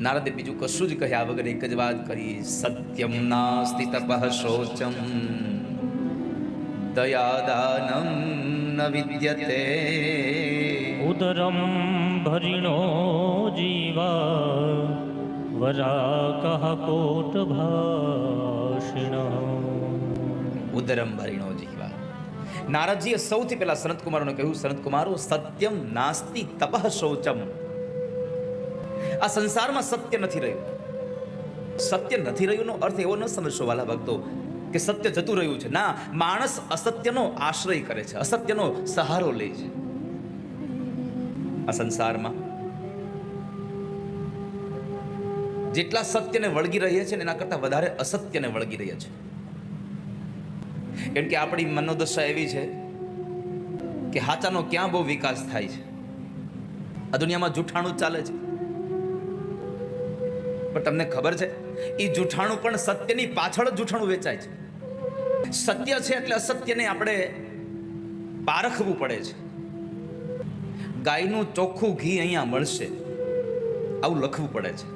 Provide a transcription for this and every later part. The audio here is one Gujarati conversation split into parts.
નારદે બીજું કશું જ કહ્યા વગર એક જ વાત કરી, સત્યમ નાસ્તિ તપઃ શૌચમ દયાદાનમ ન વિદ્યતે. ઉદરમ ભરિણો જીવા વરાકઃ કોટ ભાષિણ. ઉદરમ ભરિણો જીવા. નારદજીએ સૌથી પહેલા સનતકુમારોને કહ્યું, સનતકુમારો, સત્યમ નાસ્તિ તપઃ શૌચમ. આ સંસારમાં સત્ય નથી રહ્યું. સત્ય નથી રહ્યું નો અર્થ એવો ન સમજશો વાલા ભક્તો કે સત્ય જતું રહ્યું છે. ના, માણસ અસત્યનો આશ્રય કરે છે, અસત્યનો સહારો લે છે. આ સંસારમાં જેટલા સત્યને વળગી રહ્યા છે ને એના કરતા વધારે અસત્યને વળગી રહ્યા છે. કેમ કે આપણી મનોદશા એવી છે કે હાચાનો ક્યાં બહુ વિકાસ થાય છે. આ દુનિયામાં જૂઠાણું ચાલે છે, પણ તમને ખબર છે એ જૂઠાણું પણ સત્યની પાછળ જ જૂઠાણું વેચાય છે. સત્ય છે એટલે અસત્યને આપણે પારખવું પડે છે. ગાયનું ચોખ્ખું ઘી અહીંયા મળશે આવું લખવું પડે છે.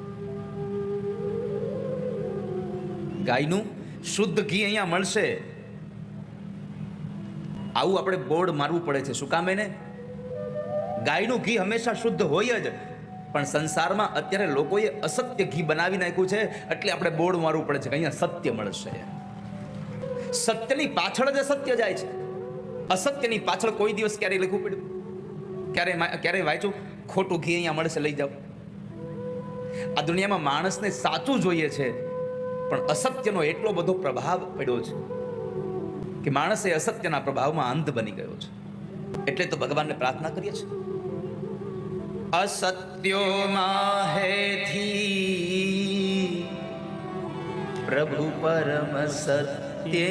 ગાયનું શુદ્ધ ઘી અહીંયા મળશે આવું આપણે બોર્ડ મારવું પડે છે. શું કામ? એને ગાયનું ઘી હંમેશા શુદ્ધ હોય જ, પણ સંસારમાં અત્યારે લોકોએ અસત્ય ઘી બનાવી નાખ્યું છે એટલે આપણે બોર્ડ મારવું પડે છે કે અહીંયા સત્ય મળશે. સત્યની પાછળ જ અસત્ય જાય છે. અસત્યની પાછળ કોઈ દિવસ ક્યારેય લખવું પડ્યું? ક્યારે વાંચ્યું ખોટું ઘી અહીંયા મળશે લઈ જાઓ? આ દુનિયામાં માણસને સાચું જોઈએ છે, પણ અસત્યનો એટલો બધો પ્રભાવ પડ્યો છે કે માણસ એ અસત્યના પ્રભાવમાં અંધ બની ગયો છે. એટલે તો ભગવાનને પ્રાર્થના કરીએ છીએ, અસત્યો માહેથી પ્રભુ પરમ સત્ય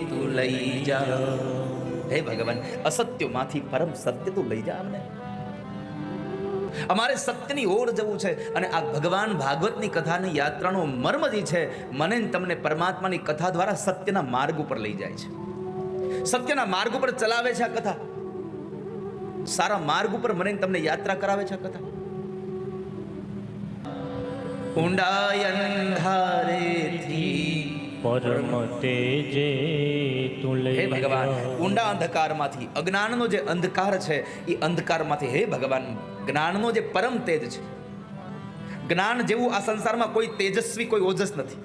તું લઈ જા. હે ભગવાન, અસત્યોમાંથી પરમ સત્ય તું લઈ જા અમને. અમારે સત્યની ઓર જવું છે. અને આ ભગવાન ભાગવતની કથાની યાત્રાનો મર્મ જે છે, મને તમને પરમાત્માની કથા દ્વારા સત્યના માર્ગ ઉપર લઈ જાય છે. સત્યના માર્ગ ઉપર ચલાવે છે આ કથા. સારા માર્ગ ઉપર મને તમને યાત્રા કરાવે છે આ કથા. ઊંડાય અંધારેથી પરમ તેજે તું લઈ. હે ભગવાન, ઊંડા અંધકારમાંથી, અજ્ઞાનનો જે અંધકાર છે એ અંધકારમાંથી, હે ભગવાન, જ્ઞાનનો જે પરમ તેજ છે. જ્ઞાન જેવું આ સંસારમાં કોઈ તેજસ્વી, કોઈ ઓજસ નથી.